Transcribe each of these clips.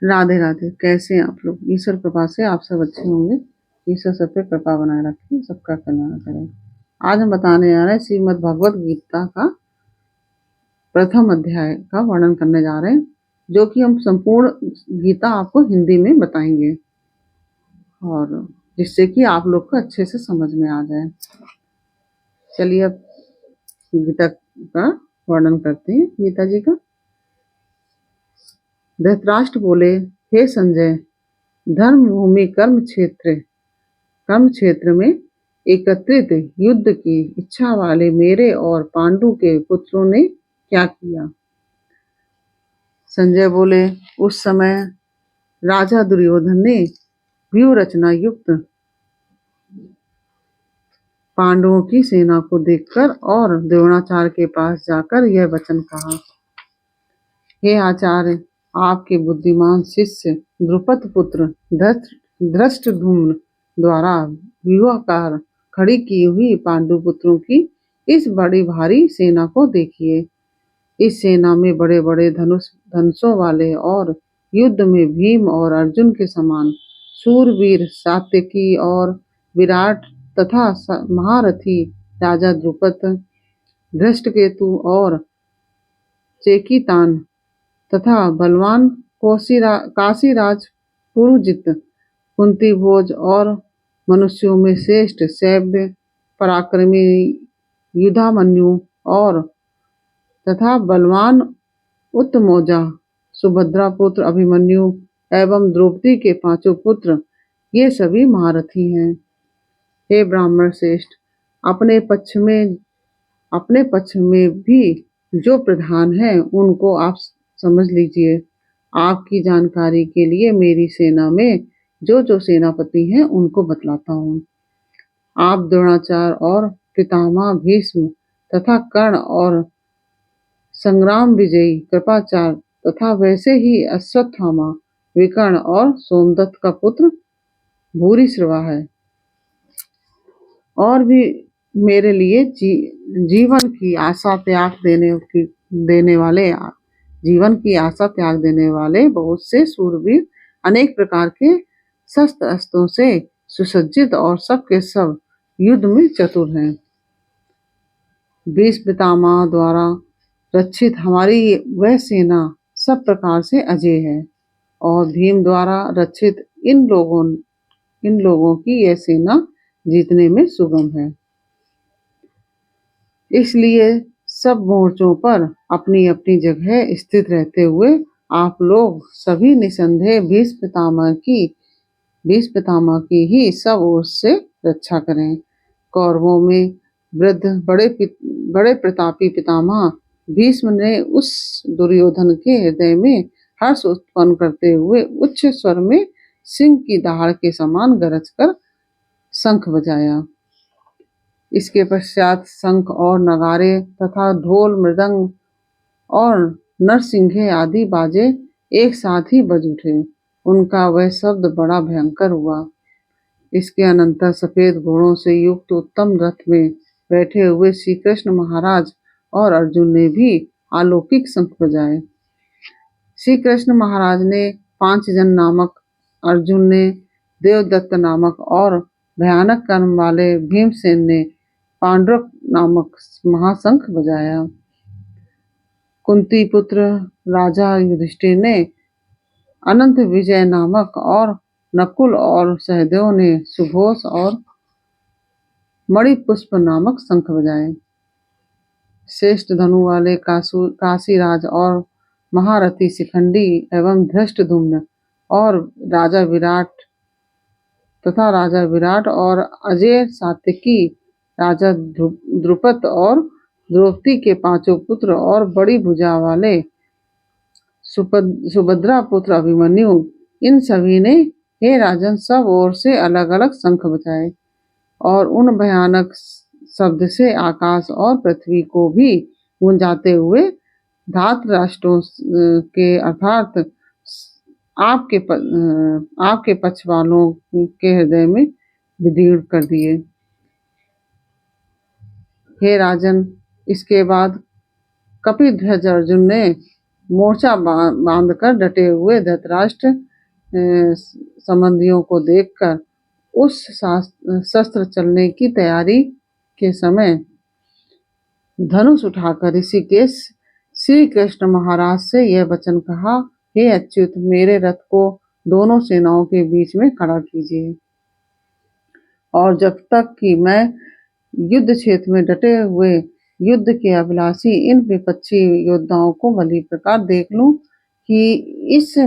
राधे राधे। कैसे हैं आप लोग? ईश्वर कृपा से आप सब अच्छे होंगे। ईश्वर सब पे कृपा बनाए रखे, सबका कल्याण करे। आज हम बताने जा रहे हैं श्रीमद् भगवत गीता का प्रथम अध्याय का वर्णन करने जा रहे हैं, जो कि हम संपूर्ण गीता आपको हिंदी में बताएंगे और जिससे कि आप लोग को अच्छे से समझ में आ जाए। चलिए अब गीता का वर्णन करते हैं। गीता जी का। धृतराष्ट्र बोले, हे संजय, धर्म भूमि कर्म क्षेत्र में एकत्रित युद्ध की इच्छा वाले मेरे और पांडु के पुत्रों ने क्या किया? संजय बोले, उस समय राजा दुर्योधन ने व्यूह रचना युक्त पांडवों की सेना को देखकर और द्रोणाचार्य के पास जाकर यह वचन कहा, हे आचार्य, आपके बुद्धिमान शिष्य द्रुपद पुत्र धृष्टद्युम्न द्वारा व्यूहाकार खड़ी की हुई पांडु पुत्रों की इस बड़ी भारी सेना को देखिए। इस सेना में बड़े बड़े धनुषों वाले और युद्ध में भीम और अर्जुन के समान शूरवीर सात्यकी और विराट तथा महारथी राजा द्रुपद, धृष्टकेतु और चेकितान तथा बलवान काशीराज पुरुजित, कुंतीभोज और मनुष्यों में श्रेष्ठ सैव्य पराक्रमी युधामन्यु और तथा बलवान उत्तमौजा सुभद्रा पुत्र अभिमन्यु एवं द्रौपदी के पांचों पुत्र, ये सभी महारथी हैं। हे ब्राह्मण श्रेष्ठ, अपने पक्ष में भी जो प्रधान हैं उनको आप समझ लीजिए। आपकी जानकारी के लिए मेरी सेना में जो सेनापति हैं उनको बतलाता हूँ। आप द्रोणाचार्य और पितामह भीष्म तथा कर्ण और संग्राम विजयी कृपाचार्य तथा वैसे ही अश्वत्थामा, विकर्ण और सोमदत्त का पुत्र भूरिश्रवा है और भी मेरे लिए जीवन की आशा त्याग देने वाले बहुत से शूरवीर अनेक प्रकार के शस्त्र अस्त्रों से सुसज्जित और सब के सब युद्ध में चतुर हैं। भीष्म पितामह द्वारा रक्षित हमारी वह सेना सब प्रकार से अजय है और भीम द्वारा रक्षित इन लोगों की यह सेना जीतने में सुगम है। इसलिए सब मोर्चों पर अपनी अपनी जगह स्थित रहते हुए आप लोग सभी निसंदेह भीष्म पितामह की ही सब ओर से रक्षा करें। कौरवों में वृद्ध बड़े प्रतापी पितामह भीष्म ने उस दुर्योधन के हृदय में हर्ष उत्पन्न करते हुए उच्च स्वर में सिंह की दहाड़ के समान गरज कर शंख बजाया। इसके पश्चात शंख और नगारे तथा ढोल मृदंग और नरसिंघे आदि बाजे एक साथ ही बज उठे। उनका वह शब्द बड़ा भयंकर हुआ। इसके अनंतर सफेद घोड़ों से युक्त उत्तम रथ में बैठे हुए श्री कृष्ण महाराज और अर्जुन ने भी अलौकिक शंख बजाए। श्री कृष्ण महाराज ने पांचजन नामक, अर्जुन ने देवदत्त नामक और भयानक कर्म वाले भीमसेन ने पांडुरक नामक महाशंख बजाया। कुंती पुत्र राजा युधिष्ठिर ने अनंत विजय नामक और नकुल और सहदेव ने सुघोष और मणिपुष्प नामक शंख बजाए। श्रेष्ठ धनु वाले काशीराज और महारथी शिखंडी एवं धृष्टद्युम्न और राजा विराट और अजय सात्यकी, राजा द्रुपद और द्रौपदी के पांचों पुत्र और बड़ी भुजा वाले सुभद्रा पुत्र अभिमन्यु, इन सभी ने हे राजन सब ओर से अलग अलग शंख बजाए और उन भयानक शब्द से आकाश और पृथ्वी को भी गूंजाते हुए धातराष्ट्रों के अर्थात आपके पक्ष वालों के हृदय में विदीर्ण कर दिए। हे राजन, इसके बाद कपिध्वज अर्जुन ने मोर्चा बांधकर डटे हुए धृतराष्ट्र संबंधियों को देखकर उस शस्त्र चलने की तैयारी के समय धनुष उठाकर ऋषिकेश श्री कृष्ण महाराज से यह वचन कहा, हे अच्युत, मेरे रथ को दोनों सेनाओं के बीच में खड़ा कीजिए और जब तक कि मैं युद्ध क्षेत्र में डटे हुए युद्ध के अभिलाषी इन विपक्षी योद्धाओं को भली प्रकार देख लूं कि इस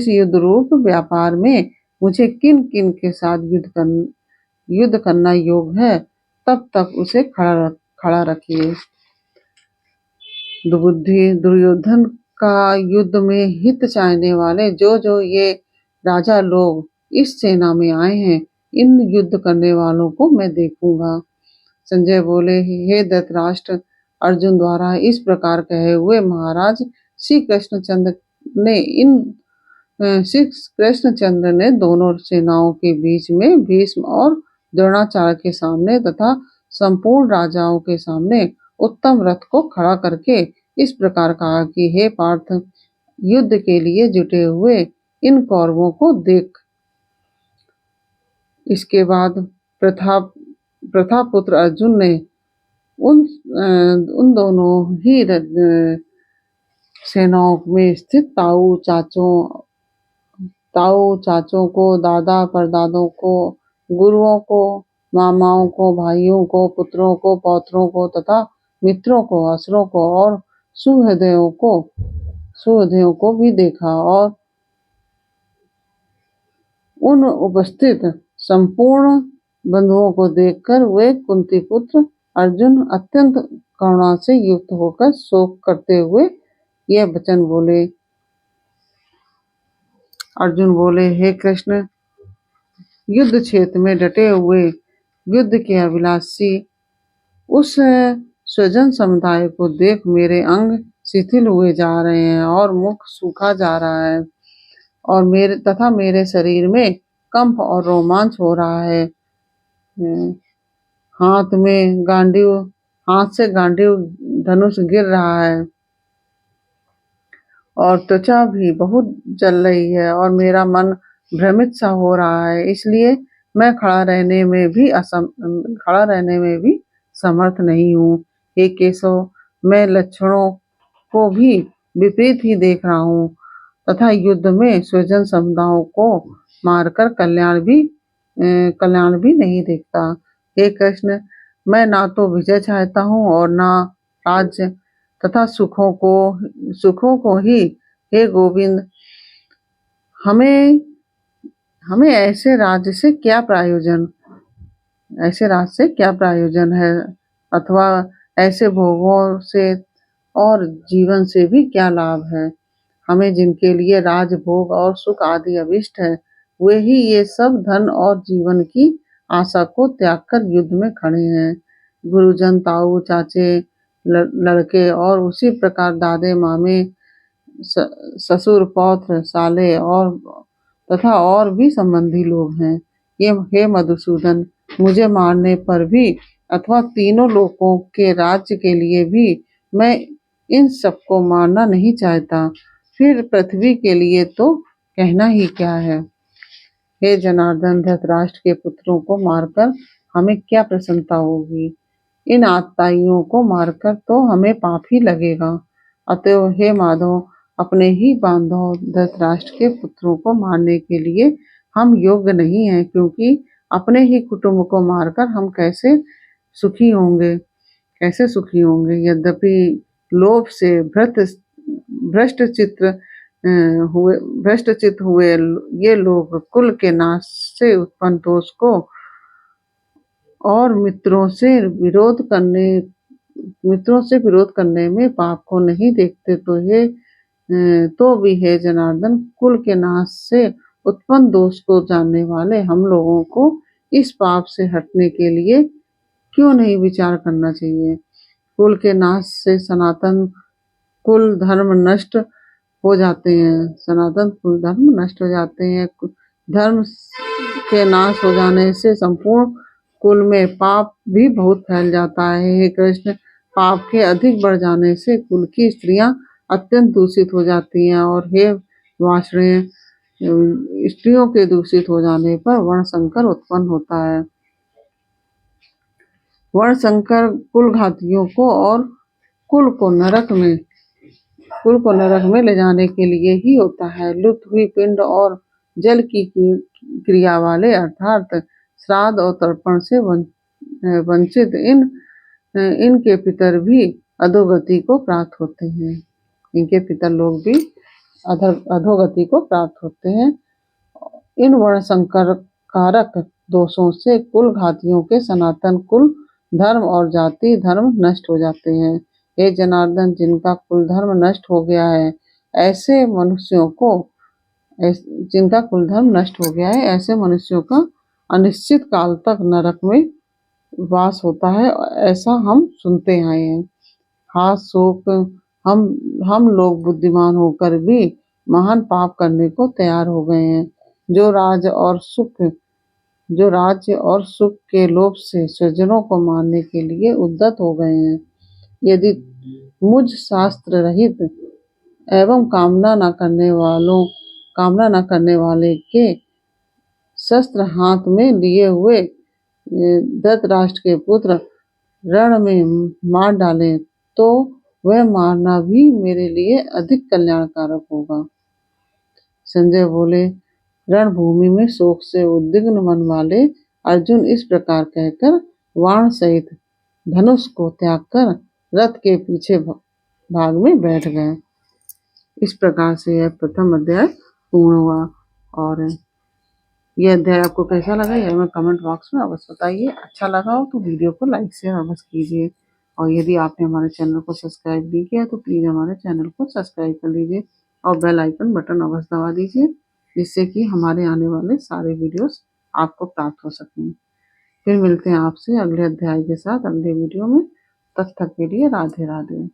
युद्ध रूप व्यापार में मुझे किन किन के साथ युद्ध करना योग्य है, तब तक उसे खड़ा रखिए। दुर्योधन का युद्ध में हित चाहने वाले जो ये राजा लोग इस सेना में आए हैं, इन युद्ध करने वालों को मैं देखूंगा। संजय बोले, हे धृतराष्ट्र, अर्जुन द्वारा इस प्रकार कहे हुए महाराज श्री कृष्णचंद्र ने दोनों सेनाओं के बीच में भीष्म और द्रोणाचार्य के सामने तथा संपूर्ण राजाओं के सामने उत्तम रथ को खड़ा करके इस प्रकार कहा कि हे पार्थ, युद्ध के लिए जुटे हुए इन कौरवों को देख। इसके बाद प्रथापुत्र अर्जुन ने उन दोनों ही सेनाओं में स्थित ताऊ चाचों को, दादा परदादों को, गुरुओं को, मामाओं को, भाइयों को, पुत्रों को, पौत्रों को तथा मित्रों को, असुरों को और सुहृदयों को भी देखा और उन उपस्थित संपूर्ण बंधुओं को देखकर वे कुंती पुत्र अर्जुन अत्यंत करुणा से युक्त होकर शोक करते हुए यह वचन बोले। अर्जुन बोले, हे कृष्ण, युद्ध क्षेत्र में डटे हुए युद्ध के अभिलाषी उस स्वजन समुदाय को देख मेरे अंग शिथिल हुए जा रहे हैं और मुख सूखा जा रहा है और मेरे शरीर में कंप और रोमांच हो रहा है। हाथ से गांडीव धनुष गिर रहा है और त्वचा भी बहुत जल रही है और मेरा मन भ्रमित सा हो रहा है, इसलिए मैं खड़ा रहने में भी समर्थ नहीं हूँ। हे केशव, मैं लक्षणों को भी विपरीत ही देख रहा हूँ तथा युद्ध में स्वजन समुदायों को मारकर कल्याण भी नहीं देखता। हे कृष्ण, मैं ना तो विजय चाहता हूँ और ना राज्य तथा सुखों को ही। हे गोविंद, हमें ऐसे राज्य से क्या प्रयोजन है अथवा ऐसे भोगों से और जीवन से भी क्या लाभ है। हमें जिनके लिए राजभोग और सुख आदि अभिष्ट है, वे ही ये सब धन और जीवन की आशा को त्याग कर युद्ध में खड़े हैं। गुरुजन, ताऊ चाचे, लड़के और उसी प्रकार दादे मामे, ससुर पौत्र साले तथा और भी संबंधी लोग हैं। हे मधुसूदन, मुझे मारने पर भी अथवा तीनों लोकों के राज्य के लिए भी मैं इन सबको मारना नहीं चाहता, फिर पृथ्वी के लिए तो कहना ही क्या है। हे जनार्दन, धृतराष्ट्र के पुत्रों को मारकर हमें क्या प्रसन्नता होगी। इन आतताइयों को मारकर तो हमें पाप ही लगेगा। अतएव हे माधव, अपने ही बांधव धृतराष्ट्र के पुत्रों को मारने के लिए हम योग्य नहीं हैं, क्योंकि अपने ही कुटुंब को मारकर हम कैसे सुखी होंगे। यद्यपि लोभ से भ्रष्टचित्त हुए ये लोग कुल के नाश से उत्पन्न दोष को और मित्रों से विरोध करने में पाप को नहीं देखते, तो भी हे जनार्दन, कुल के नाश से उत्पन्न दोष को जानने वाले हम लोगों को इस पाप से हटने के लिए क्यों नहीं विचार करना चाहिए। कुल के नाश से सनातन कुल धर्म नष्ट हो जाते हैं। धर्म के नाश हो जाने से संपूर्ण कुल में पाप भी बहुत फैल जाता है। हे कृष्ण, पाप के अधिक बढ़ जाने से कुल की स्त्रियां अत्यंत दूषित हो जाती हैं और हे वाष्णेय, स्त्रियों के दूषित हो जाने पर वर्ण संकर उत्पन्न होता है। वर्ण संकर कुल घातियों को और कुल को नरक में ले जाने के लिए ही होता है। लुप्त हुई पिंड और जल की क्रिया वाले अर्थात श्राद्ध और तर्पण से वंचित इनके पितर भी अधोगति को प्राप्त होते हैं। इनके पितर लोग भी अधोगति को प्राप्त होते हैं। इन वर्ण संकर कारक दोषों से कुल घातियों के सनातन कुल धर्म और जाति धर्म नष्ट हो जाते हैं। हे जनार्दन, जिनका कुल धर्म नष्ट हो गया है ऐसे मनुष्यों का अनिश्चित काल तक नरक में वास होता है, ऐसा हम सुनते आए हैं। हाँ शोक, हम लोग बुद्धिमान होकर भी महान पाप करने को तैयार हो गए हैं, जो राज्य और सुख के लोभ से स्वजनों को मारने के लिए उद्यत हो गए हैं। यदि मुझ शास्त्र रहित एवं कामना न करने वाले के शस्त्र हाथ में लिए हुए धृतराष्ट्र के पुत्र रण में मार डालें तो वह मारना भी मेरे लिए अधिक कल्याणकारक होगा। संजय बोले, रणभूमि में शोक से उद्विग्न मन वाले अर्जुन इस प्रकार कहकर वाण सहित धनुष को त्याग कर रथ के पीछे भाग में बैठ गए। इस प्रकार से यह प्रथम अध्याय पूर्ण हुआ। और यह अध्याय आपको कैसा लगा यह हमें कमेंट बॉक्स में अवश्य बताइए। अच्छा लगा हो तो वीडियो को लाइक शेयर अवश्य कीजिए, और यदि आपने हमारे चैनल को सब्सक्राइब नहीं किया तो प्लीज हमारे चैनल को सब्सक्राइब कर लीजिए और बेल आइकन बटन अवश्य दबा दीजिए, जिससे कि हमारे आने वाले सारे वीडियोस आपको प्राप्त हो सकें। फिर मिलते हैं आपसे अगले अध्याय के साथ अगले वीडियो में। तब तक के लिए राधे राधे।